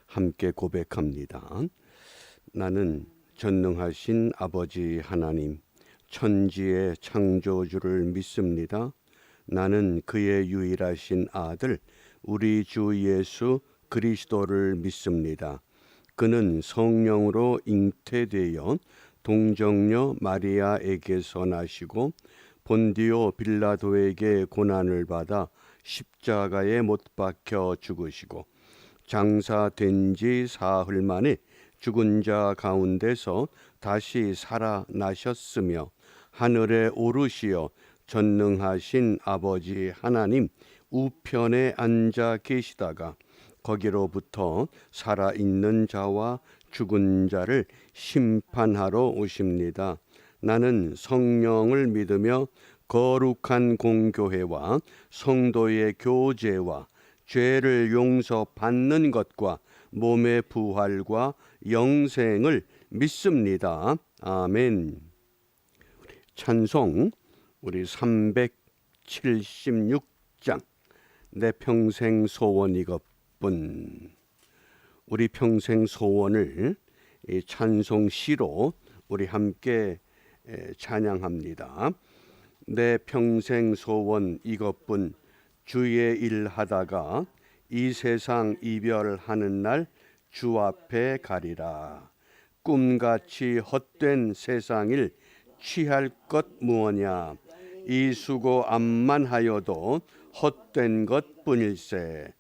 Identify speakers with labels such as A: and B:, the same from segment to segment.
A: 함께 고백합니다. 나는 전능하신 아버지 하나님, 천지의 창조주를 믿습니다. 나는 그의 유일하신 아들, 우리 주 예수 그리스도를 믿습니다. 그는 성령으로 잉태되어 동정녀 마리아에게서 나시고 본디오 빌라도에게 고난을 받아 십자가에 못 박혀 죽으시고 장사된 지 사흘 만에 죽은 자 가운데서 다시 살아나셨으며 하늘에 오르시어 전능하신 아버지 하나님 우편에 앉아 계시다가 거기로부터 살아있는 자와 죽은 자를 심판하러 오십니다. 나는 성령을 믿으며 거룩한 공교회와 성도의 교제와 죄를 용서받는 것과 몸의 부활과 영생을 믿습니다. 아멘. 찬송 우리 376장 내 평생 소원 이것뿐. 우리 평생 소원을 이 찬송 시로 우리 함께 찬양합니다. 내 평생 소원 이것뿐. 주의 일 하다가 이 세상 이별하는 날 주 앞에 가리라. 꿈같이 헛된 세상일 취할 것 무엇냐. 이 수고 암만 하여도 헛된 것 뿐일세.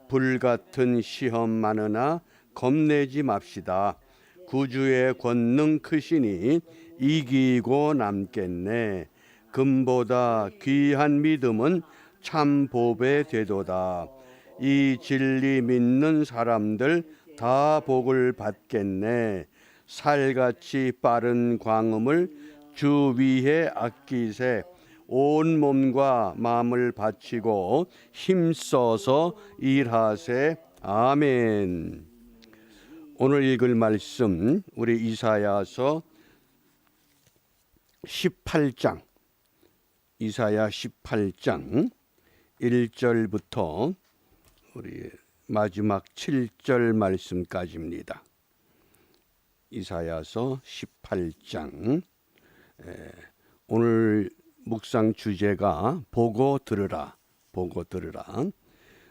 A: 불같은 시험 많으나 겁내지 맙시다. 구주의 권능 크시니 이기고 남겠네. 금보다 귀한 믿음은 참 보배 되도다. 이 진리 믿는 사람들 다 복을 받겠네. 살같이 빠른 광음을 주 위에 아끼세. 온 몸과 마음을 바치고 힘써서 일하세. 아멘. 오늘 읽을 말씀 우리 이사야서 18장 이사야 18장 1절부터 우리 마지막 7절 말씀까지입니다. 이사야서 18장 오늘 묵상 주제가 보고 들으라. 보고 들으라.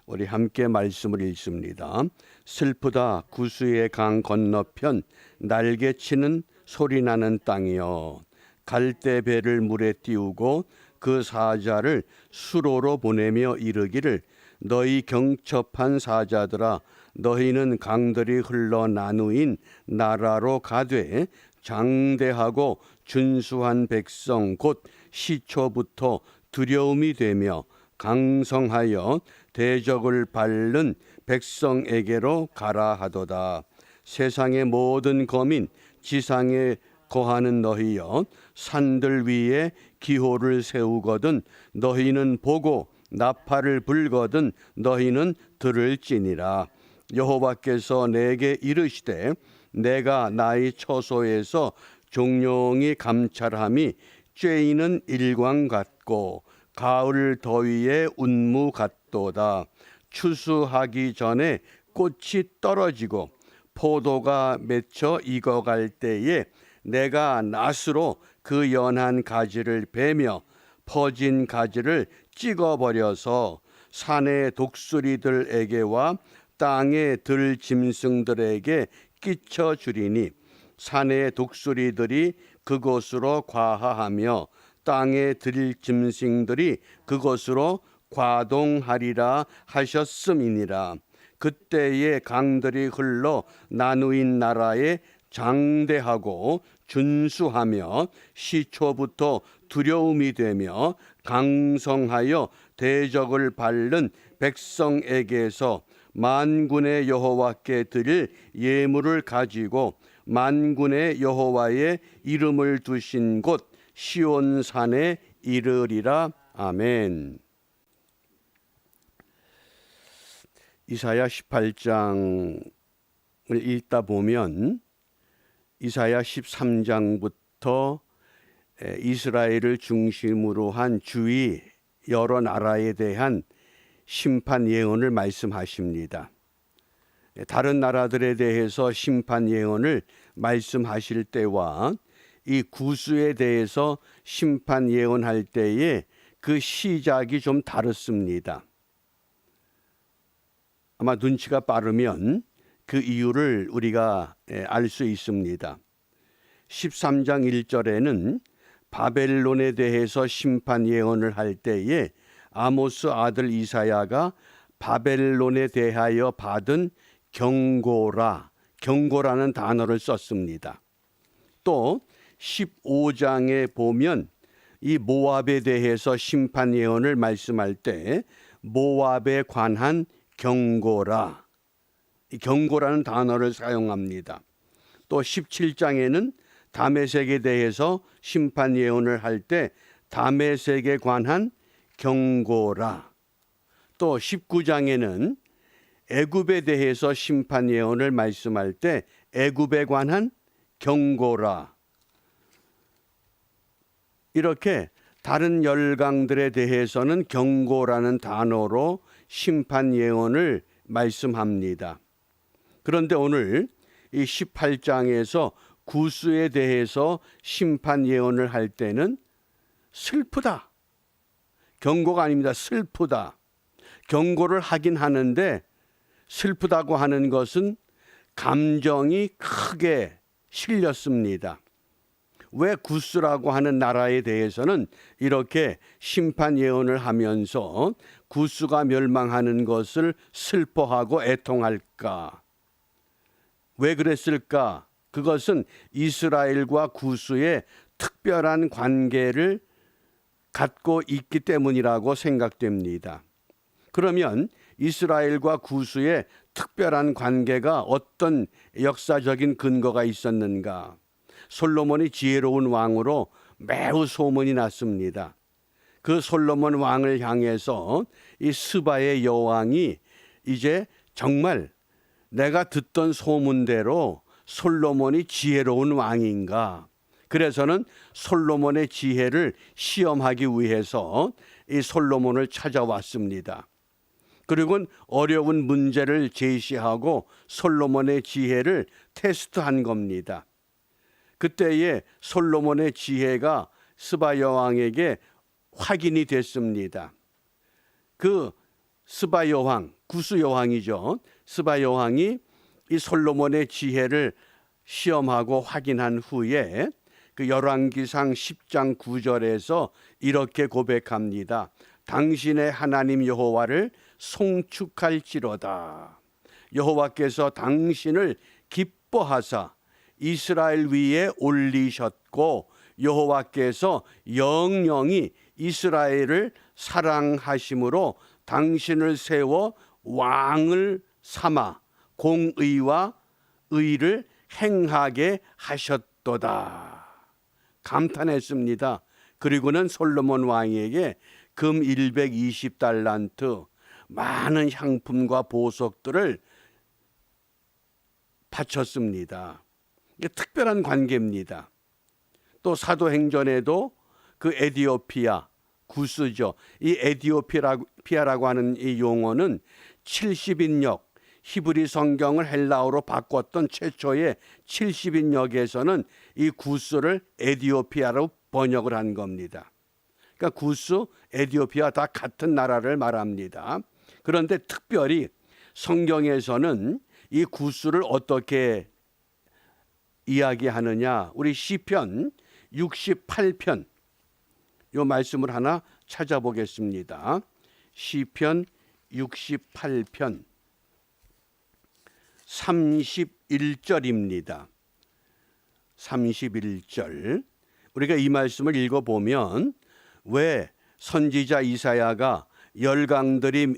A: 우리 함께 말씀을 읽습니다. 슬프다 구수의 강 건너편 날개치는 소리나는 땅이여. 갈대배를 물에 띄우고 그 사자를 수로로 보내며 이르기를 너희 경첩한 사자들아 너희는 강들이 흘러 나누인 나라로 가되 장대하고 준수한 백성 곧 시초부터 두려움이 되며 강성하여 대적을 밟는 백성에게로 가라 하도다. 세상의 모든 거민 지상에 거하는 너희여 산들 위에 기호를 세우거든 너희는 보고 나팔을 불거든 너희는 들을지니라. 여호와께서 내게 이르시되 내가 나의 처소에서 종용이 감찰함이 쬐이는 일광 같고 가을 더위의 운무 같도다. 추수하기 전에 꽃이 떨어지고 포도가 맺혀 익어갈 때에 내가 낫으로 그 연한 가지를 베며 퍼진 가지를 찍어버려서 산의 독수리들에게와 땅의 들짐승들에게 끼쳐주리니 산의 독수리들이 그곳으로 과하하며 땅의 들짐승들이 그곳으로 과동하리라 하셨음이니라. 그때에 강들이 흘러 나누인 나라에 장대하고 준수하며 시초부터 두려움이 되며 강성하여 대적을 밟는 백성에게서 만군의 여호와께 드릴 예물을 가지고 만군의 여호와의 이름을 두신 곳 시온산에 이르리라. 아멘. 이사야 18장을 읽다 보면 이사야 13장부터 이스라엘을 중심으로 한 주위 여러 나라에 대한 심판 예언을 말씀하십니다. 다른 나라들에 대해서 심판 예언을 말씀하실 때와 이 구스에 대해서 심판 예언할 때에 그 시작이 좀 다릅니다. 아마 눈치가 빠르면 그 이유를 우리가 알 수 있습니다. 13장 1절에는 바벨론에 대해서 심판 예언을 할 때에 아모스 아들 이사야가 바벨론에 대하여 받은 경고라는 단어를 썼습니다. 또 15장에 보면 이 모압에 대해서 심판 예언을 말씀할 때 모압에 관한 경고라, 이 경고라는 단어를 사용합니다. 또 17장에는 다메섹에 대해서 심판 예언을 할 때 다메섹에 관한 경고라. 또 19장에는 애굽에 대해서 심판 예언을 말씀할 때 애굽에 관한 경고라. 이렇게 다른 열강들에 대해서는 경고라는 단어로 심판 예언을 말씀합니다. 그런데 오늘 이 18장에서 구스에 대해서 심판 예언을 할 때는 슬프다. 경고가 아닙니다. 슬프다. 경고를 하긴 하는데 슬프다고 하는 것은 감정이 크게 실렸습니다. 왜 구스라고 하는 나라에 대해서는 이렇게 심판 예언을 하면서 구스가 멸망하는 것을 슬퍼하고 애통할까? 왜 그랬을까? 그것은 이스라엘과 구스의 특별한 관계를 갖고 있기 때문이라고 생각됩니다. 그러면 이스라엘과 구스의 특별한 관계가 어떤 역사적인 근거가 있었는가? 솔로몬이 지혜로운 왕으로 매우 소문이 났습니다. 그 솔로몬 왕을 향해서 이 스바의 여왕이 이제 정말 내가 듣던 소문대로 솔로몬이 지혜로운 왕인가? 그래서는 솔로몬의 지혜를 시험하기 위해서 이 솔로몬을 찾아왔습니다. 그리고 어려운 문제를 제시하고 솔로몬의 지혜를 테스트한 겁니다. 그때에 솔로몬의 지혜가 스바 여왕에게 확인이 됐습니다. 그 스바 여왕, 구스 여왕이죠. 스바 여왕이 이 솔로몬의 지혜를 시험하고 확인한 후에 그 열왕기상 10장 9절에서 이렇게 고백합니다. 당신의 하나님 여호와를 송축할지로다. 여호와께서 당신을 기뻐하사 이스라엘 위에 올리셨고 여호와께서 영영이 이스라엘을 사랑하심으로 당신을 세워 왕을 삼아 공의와 의를 행하게 하셨도다. 감탄했습니다. 그리고는 솔로몬 왕에게 금 120달란트 많은 향품과 보석들을 바쳤습니다. 이게 특별한 관계입니다. 또 사도행전에도 그 에디오피아, 구스죠. 이 에디오피아라고 하는 이 용어는 70인역, 히브리 성경을 헬라어로 바꿨던 최초의 70인역에서는 이 구스를 에디오피아로 번역을 한 겁니다. 그러니까 구스, 에디오피아 다 같은 나라를 말합니다. 그런데 특별히 성경에서는 이 구스를 어떻게 이야기하느냐? 우리 시편 68편 요 말씀을 하나 찾아보겠습니다. 시편 68편 31절입니다. 31절. 우리가 이 말씀을 읽어보면 왜 선지자 이사야가 열강들이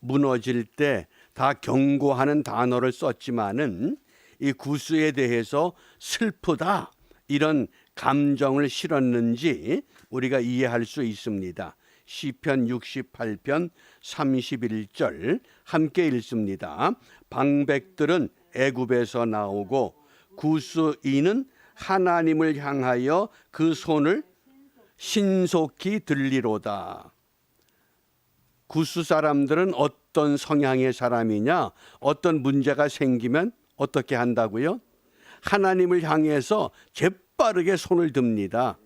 A: 무너질 때 다 경고하는 단어를 썼지만은 이 구스에 대해서 슬프다 이런 감정을 실었는지 우리가 이해할 수 있습니다. 시편 68편 31절 함께 읽습니다. 방백들은 애굽에서 나오고 구스인은 하나님을 향하여 그 손을 신속히 들리로다. 구스 사람들은 어떤 성향의 사람이냐? 어떤 문제가 생기면 어떻게 한다고요? 하나님을 향해서 재빠르게 손을 듭니다.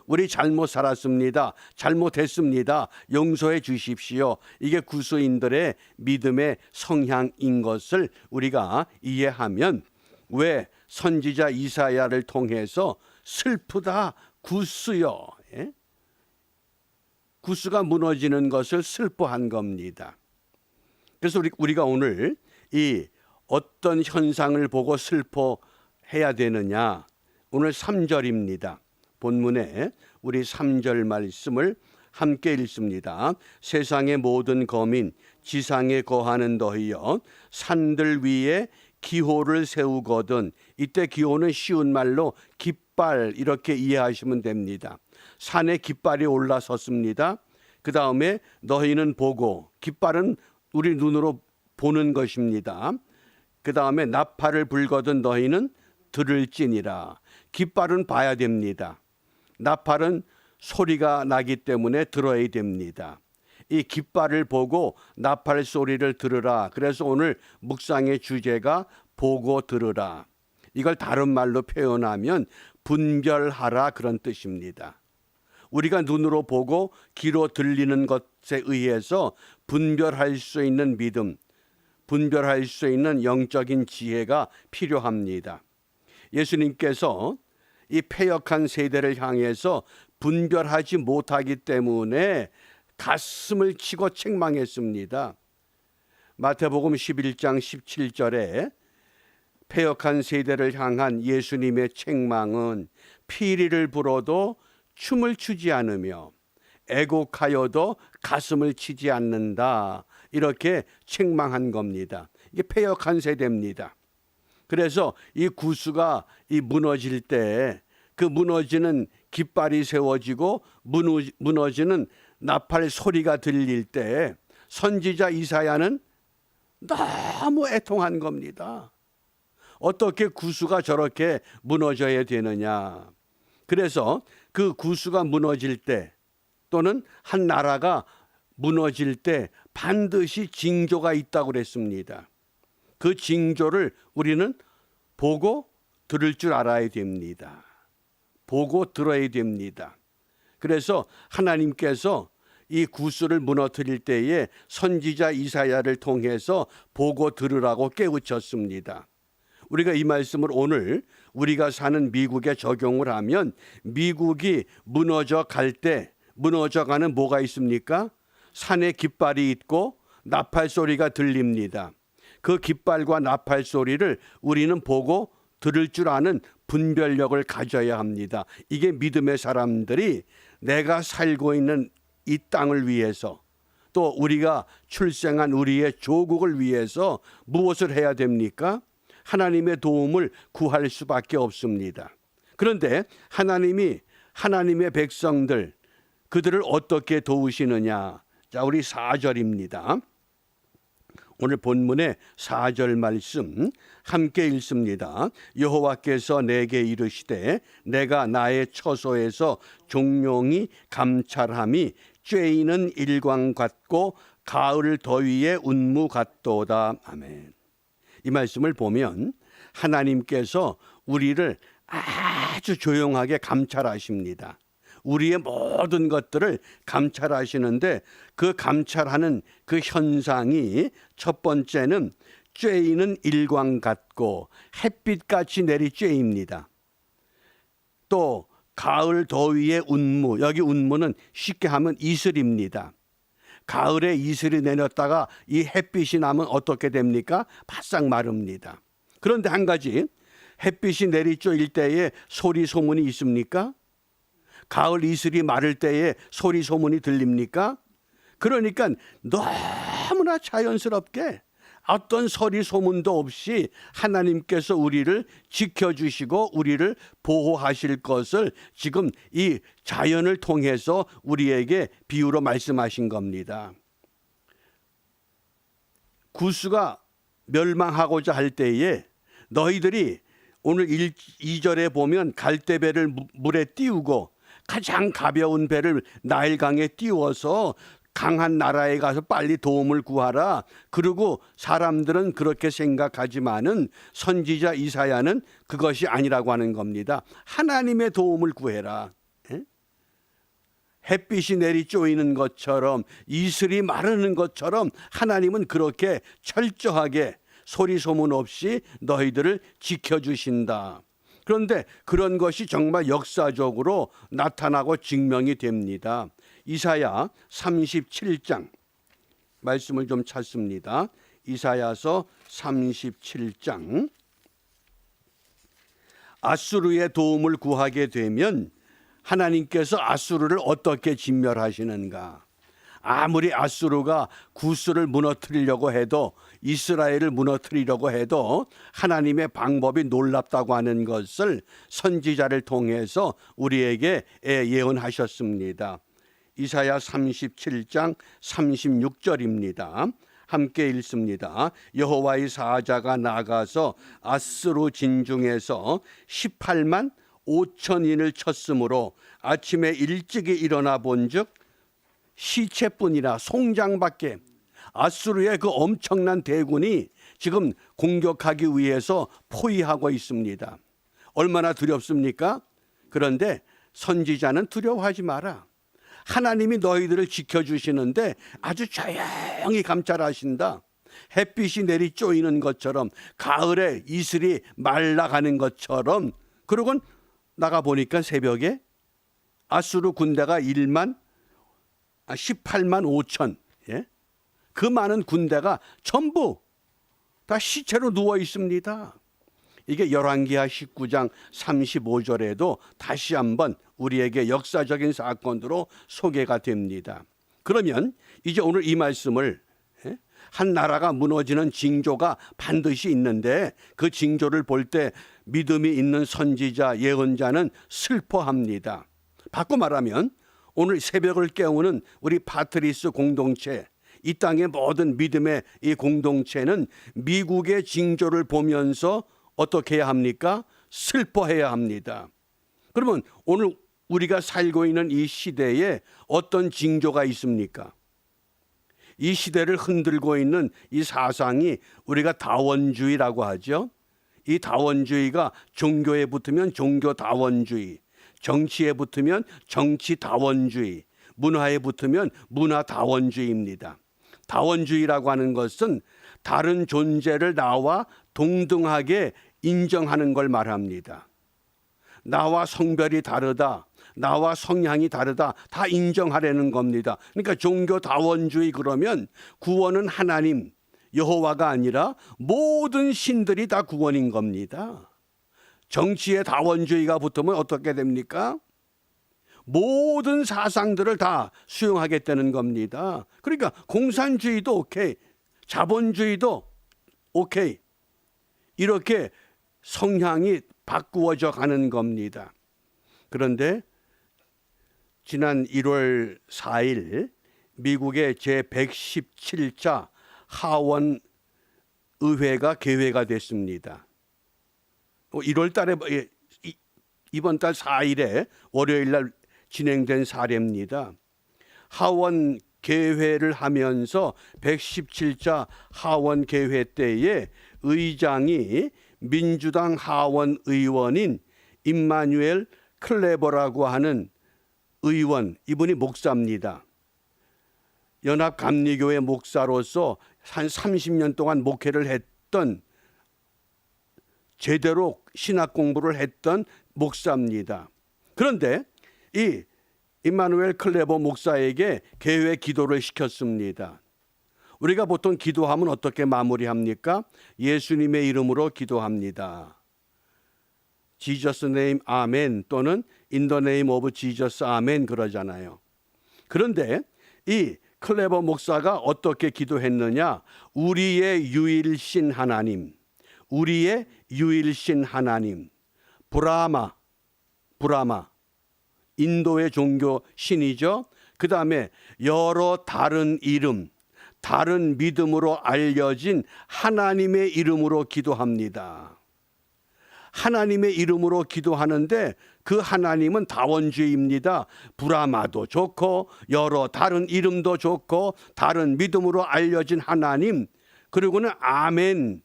A: 우리 잘못 살았습니다. 잘못했습니다. 용서해 주십시오. 이게 구스인들의 믿음의 성향인 것을 우리가 이해하면 왜 선지자 이사야를 통해서 슬프다 구스여, 예? 구스가 무너지는 것을 슬퍼한 겁니다. 그래서 우리가 오늘 이 어떤 현상을 보고 슬퍼해야 되느냐, 오늘 3절입니다. 본문에 우리 3절 말씀을 함께 읽습니다. 세상의 모든 거민, 지상에 거하는 너희여, 산들 위에 기호를 세우거든. 이때 기호는 쉬운 말로 깃발, 이렇게 이해하시면 됩니다. 산에 깃발이 올라섰습니다. 그 다음에 너희는 보고, 깃발은 우리 눈으로 보는 것입니다. 그 다음에 나팔을 불거든 너희는 들을지니라. 깃발은 봐야 됩니다. 나팔은 소리가 나기 때문에 들어야 됩니다. 이 깃발을 보고 나팔 소리를 들으라. 그래서 오늘 묵상의 주제가 보고 들으라. 이걸 다른 말로 표현하면 분별하라, 그런 뜻입니다. 우리가 눈으로 보고 귀로 들리는 것에 의해서 분별할 수 있는 믿음, 분별할 수 있는 영적인 지혜가 필요합니다. 예수님께서 이 패역한 세대를 향해서 분별하지 못하기 때문에 가슴을 치고 책망했습니다. 마태복음 11장 17절에 패역한 세대를 향한 예수님의 책망은 피리를 불어도 춤을 추지 않으며 애곡하여도 가슴을 치지 않는다, 이렇게 책망한 겁니다. 이게 패역한 세대입니다. 그래서 이 구스가 무너질 때 그 무너지는 깃발이 세워지고 무너지는 나팔 소리가 들릴 때 선지자 이사야는 너무 애통한 겁니다. 어떻게 구스가 저렇게 무너져야 되느냐. 그래서 그 구스가 무너질 때 또는 한 나라가 무너질 때 반드시 징조가 있다고 그랬습니다. 그 징조를 우리는 보고 들을 줄 알아야 됩니다. 보고 들어야 됩니다. 그래서 하나님께서 이 구스를 무너뜨릴 때에 선지자 이사야를 통해서 보고 들으라고 깨우쳤습니다. 우리가 이 말씀을 오늘 우리가 사는 미국에 적용을 하면 미국이 무너져 갈 때 무너져가는 뭐가 있습니까? 산에 깃발이 있고 나팔 소리가 들립니다. 그 깃발과 나팔 소리를 우리는 보고 들을 줄 아는 분별력을 가져야 합니다. 이게 믿음의 사람들이 내가 살고 있는 이 땅을 위해서, 또 우리가 출생한 우리의 조국을 위해서 무엇을 해야 됩니까? 하나님의 도움을 구할 수밖에 없습니다. 그런데 하나님이 하나님의 백성들, 그들을 어떻게 도우시느냐? 자, 우리 4절입니다. 오늘 본문의 4절 말씀 함께 읽습니다. 여호와께서 내게 이르시되 내가 나의 처소에서 종용이 감찰함이 쬐이는 일광 같고 가을 더위의 운무 같도다. 아멘. 이 말씀을 보면 하나님께서 우리를 아주 조용하게 감찰하십니다. 우리의 모든 것들을 감찰하시는데 그 감찰하는 그 현상이 첫 번째는 쬐이는 일광 같고 햇빛같이 내리 쬐입니다. 또 가을 더위의 운무, 여기 운무는 쉽게 하면 이슬입니다. 가을에 이슬이 내렸다가 이 햇빛이 나면 어떻게 됩니까? 바싹 마릅니다. 그런데 한 가지, 햇빛이 내리쬐일 때에 소리 소문이 있습니까? 가을 이슬이 마를 때에 소리 소문이 들립니까? 그러니까 너무나 자연스럽게 어떤 소리 소문도 없이 하나님께서 우리를 지켜주시고 우리를 보호하실 것을 지금 이 자연을 통해서 우리에게 비유로 말씀하신 겁니다. 구스가 멸망하고자 할 때에 너희들이 오늘 2절에 보면 갈대배를 물에 띄우고 가장 가벼운 배를 나일강에 띄워서 강한 나라에 가서 빨리 도움을 구하라. 그리고 사람들은 그렇게 생각하지만은 선지자 이사야는 그것이 아니라고 하는 겁니다. 하나님의 도움을 구해라. 햇빛이 내리 쪼이는 것처럼 이슬이 마르는 것처럼 하나님은 그렇게 철저하게 소리 소문 없이 너희들을 지켜주신다. 그런데 그런 것이 정말 역사적으로 나타나고 증명이 됩니다. 이사야 37장 말씀을 좀 찾습니다. 이사야서 37장. 아수르의 도움을 구하게 되면 하나님께서 아수르를 어떻게 진멸하시는가? 아무리 아수르가 구스를 무너뜨리려고 해도, 이스라엘을 무너뜨리려고 해도 하나님의 방법이 놀랍다고 하는 것을 선지자를 통해서 우리에게 예언하셨습니다. 이사야 37장 36절입니다. 함께 읽습니다. 여호와의 사자가 나가서 아수르 진중에서 18만 5천인을 쳤으므로 아침에 일찍이 일어나 본즉 시체뿐이라 송장밖에. 아수르의 그 엄청난 대군이 지금 공격하기 위해서 포위하고 있습니다. 얼마나 두렵습니까? 그런데 선지자는 두려워하지 마라. 하나님이 너희들을 지켜주시는데 아주 조용히 감찰하신다. 햇빛이 내리 쪼이는 것처럼, 가을에 이슬이 말라가는 것처럼. 그러곤 나가보니까 새벽에 아수르 군대가 18만 5천, 그 많은 군대가 전부 다 시체로 누워 있습니다. 이게 열왕기하 19장 35절에도 다시 한번 우리에게 역사적인 사건으로 소개가 됩니다. 그러면 이제 오늘 이 말씀을, 한 나라가 무너지는 징조가 반드시 있는데 그 징조를 볼 때 믿음이 있는 선지자, 예언자는 슬퍼합니다. 바꿔 말하면 오늘 새벽을 깨우는 우리 파트리스 공동체, 이 땅의 모든 믿음의 이 공동체는 미국의 징조를 보면서 어떻게 해야 합니까? 슬퍼해야 합니다. 그러면 오늘 우리가 살고 있는 이 시대에 어떤 징조가 있습니까? 이 시대를 흔들고 있는 이 사상이 우리가 다원주의라고 하죠. 이 다원주의가 종교에 붙으면 종교다원주의, 정치에 붙으면 정치다원주의, 문화에 붙으면 문화다원주의입니다. 다원주의라고 하는 것은 다른 존재를 나와 동등하게 인정하는 걸 말합니다. 나와 성별이 다르다, 나와 성향이 다르다, 다 인정하려는 겁니다. 그러니까 종교다원주의 그러면 구원은 하나님, 여호와가 아니라 모든 신들이 다 구원인 겁니다. 정치의 다원주의가 붙으면 어떻게 됩니까? 모든 사상들을 다 수용하겠다는 겁니다. 그러니까 공산주의도 오케이, 자본주의도 오케이, 이렇게 성향이 바꾸어져 가는 겁니다. 그런데 지난 1월 4일 미국의 제117차 하원 의회가 개회가 됐습니다. 1월 달에, 이번 달 4일에 월요일 날 진행된 사례입니다. 하원 개회를 하면서 117차 하원 개회 때에 의장이 민주당 하원 의원인 임마누엘 클레버라고 하는 의원, 이분이 목사입니다. 연합감리교회 목사로서 한 30년 동안 목회를 했던, 제대로 신학 공부를 했던 목사입니다. 그런데 이 임마누엘 클레버 목사에게 개회 기도를 시켰습니다. 우리가 보통 기도하면 어떻게 마무리합니까? 예수님의 이름으로 기도합니다. Jesus name, 아멘, 또는 in the name of Jesus, 아멘 그러잖아요. 그런데 이 클레버 목사가 어떻게 기도했느냐? 우리의 유일신 하나님, 우리의 유일신 하나님, 브라마, 인도의 종교 신이죠. 그 다음에 여러 다른 이름, 다른 믿음으로 알려진 하나님의 이름으로 기도합니다. 하나님의 이름으로 기도하는데 그 하나님은 다원주의입니다. 브라마도 좋고 여러 다른 이름도 좋고 다른 믿음으로 알려진 하나님, 그리고는 아멘이라고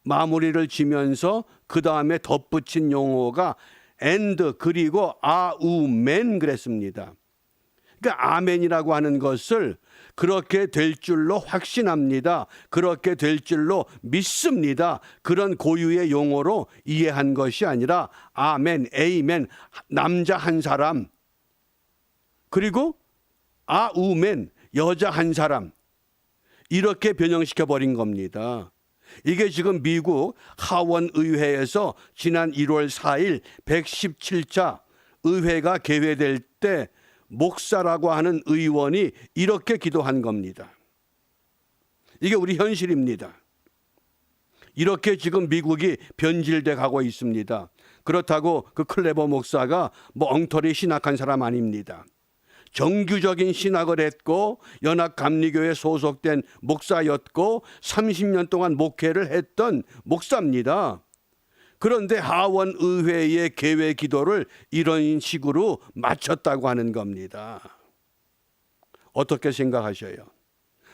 A: 마무리를 지면서 그 다음에 덧붙인 용어가 and 그리고 아우멘 그랬습니다. 그러니까 아멘이라고 하는 것을 그렇게 될 줄로 확신합니다. 그렇게 될 줄로 믿습니다. 그런 고유의 용어로 이해한 것이 아니라 아멘, 에이멘, 남자 한 사람, 그리고 아우멘, 여자 한 사람, 이렇게 변형시켜 버린 겁니다. 이게 지금 미국 하원의회에서 지난 1월 4일 117차 의회가 개회될 때 목사라고 하는 의원이 이렇게 기도한 겁니다. 이게 우리 현실입니다. 이렇게 지금 미국이 변질돼 가고 있습니다. 그렇다고 그 클레버 목사가 뭐 엉터리 신학한 사람 아닙니다. 정규적인 신학을 했고 연합감리교에 소속된 목사였고 30년 동안 목회를 했던 목사입니다. 그런데 하원의회의 개회 기도를 이런 식으로 마쳤다고 하는 겁니다. 어떻게 생각하셔요?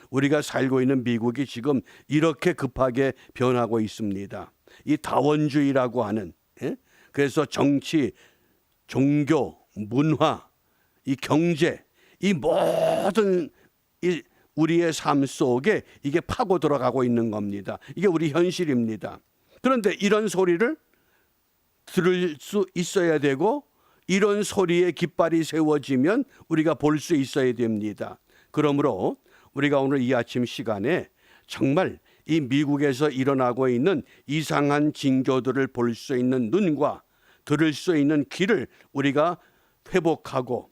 A: 우리가 살고 있는 미국이 지금 이렇게 급하게 변하고 있습니다. 이 다원주의라고 하는, 그래서 정치, 종교, 문화, 이 경제, 이 모든 우리의 삶 속에 이게 파고 들어가고 있는 겁니다. 이게 우리 현실입니다. 그런데 이런 소리를 들을 수 있어야 되고 이런 소리에 깃발이 세워지면 우리가 볼 수 있어야 됩니다. 그러므로 우리가 오늘 이 아침 시간에 정말 이 미국에서 일어나고 있는 이상한 징조들을 볼 수 있는 눈과 들을 수 있는 귀를 우리가 회복하고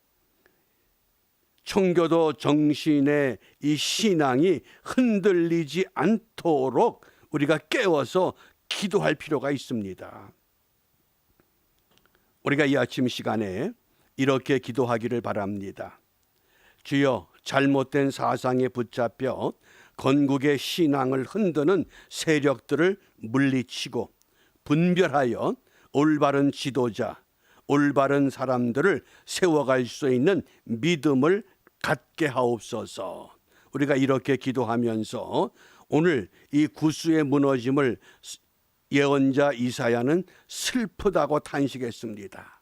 A: 청교도 정신의 이 신앙이 흔들리지 않도록 우리가 깨워서 기도할 필요가 있습니다. 우리가 이 아침 시간에 이렇게 기도하기를 바랍니다. 주여, 잘못된 사상에 붙잡혀 건국의 신앙을 흔드는 세력들을 물리치고 분별하여 올바른 지도자, 올바른 사람들을 세워갈 수 있는 믿음을 갖게 하옵소서. 우리가 이렇게 기도하면서 오늘 이 구스의 무너짐을 예언자 이사야는 슬프다고 탄식했습니다.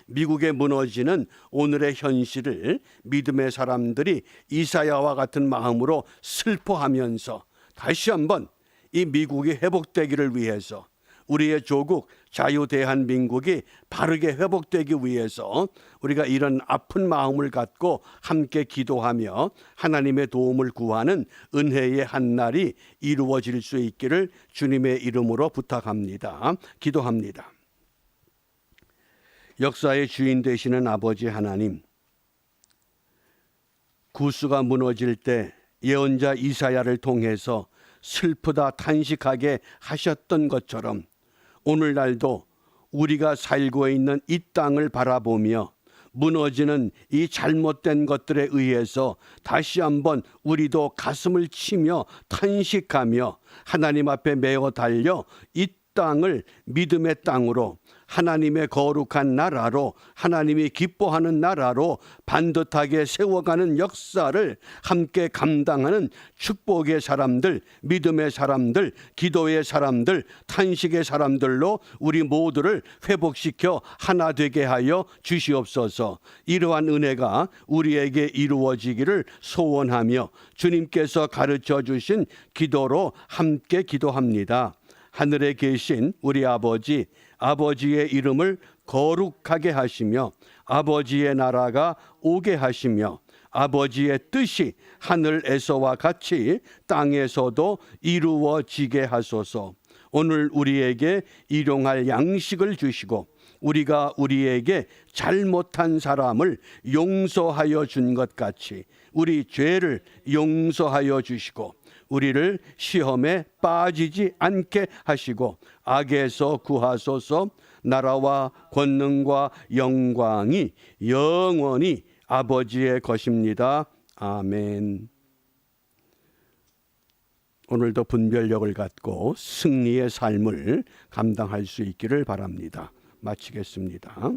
A: 미국의 무너지는 오늘의 현실을 믿음의 사람들이 이사야와 같은 마음으로 슬퍼하면서 다시 한번 이 미국이 회복되기를 위해서 우리의 조국 자유대한민국이 바르게 회복되기 위해서 우리가 이런 아픈 마음을 갖고 함께 기도하며 하나님의 도움을 구하는 은혜의 한날이 이루어질 수 있기를 주님의 이름으로 부탁합니다. 기도합니다. 역사의 주인 되시는 아버지 하나님, 구스가 무너질 때 예언자 이사야를 통해서 슬프다 탄식하게 하셨던 것처럼 오늘날도 우리가 살고 있는 이 땅을 바라보며 무너지는 이 잘못된 것들에 의해서 다시 한번 우리도 가슴을 치며 탄식하며 하나님 앞에 메어 달려 이 땅을 믿음의 땅으로 하나님의 거룩한 나라로 하나님이 기뻐하는 나라로 반듯하게 세워가는 역사를 함께 감당하는 축복의 사람들, 믿음의 사람들, 기도의 사람들, 탄식의 사람들로 우리 모두를 회복시켜 하나 되게 하여 주시옵소서. 이러한 은혜가 우리에게 이루어지기를 소원하며 주님께서 가르쳐 주신 기도로 함께 기도합니다. 하늘에 계신 우리 아버지, 아버지의 이름을 거룩하게 하시며 아버지의 나라가 오게 하시며 아버지의 뜻이 하늘에서와 같이 땅에서도 이루어지게 하소서. 오늘 우리에게 일용할 양식을 주시고 우리가 우리에게 잘못한 사람을 용서하여 준 것 같이 우리 죄를 용서하여 주시고 우리를 시험에 빠지지 않게 하시고 악에서 구하소서. 나라와 권능과 영광이 영원히 아버지의 것입니다. 아멘. 오늘도 분별력을 갖고 승리의 삶을 감당할 수 있기를 바랍니다. 마치겠습니다.